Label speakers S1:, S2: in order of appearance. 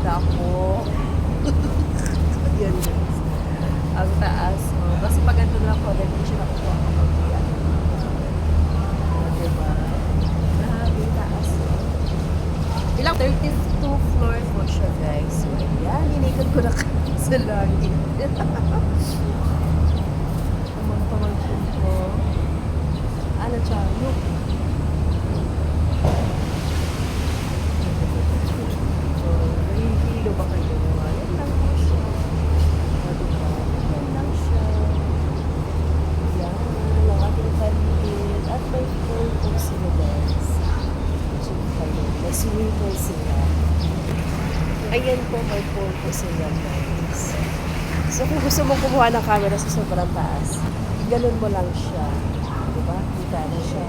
S1: Nako. Yan guys. Ang taas mo. Kasi pag ganito lang ko, hindi siya nakukuha kapag yan. Diba? Grabe, taas mo. Ilang 32 floors po siya guys. So, ayan, inikot ko na kami sa langit. Ang pamangkin ko. Ano siya? Look. So, nahihilo ba kayo? Ayan lang po siya. Diba? Ayan lang siya. Ayan, ang ating paligid. At may pool po sila guys. May swimming pool sila. Ayan po, may pool po sila guys. So kung gusto mong kumuha ng camera sa sobrang taas, ganun mo lang siya. Diba? Kita na siya.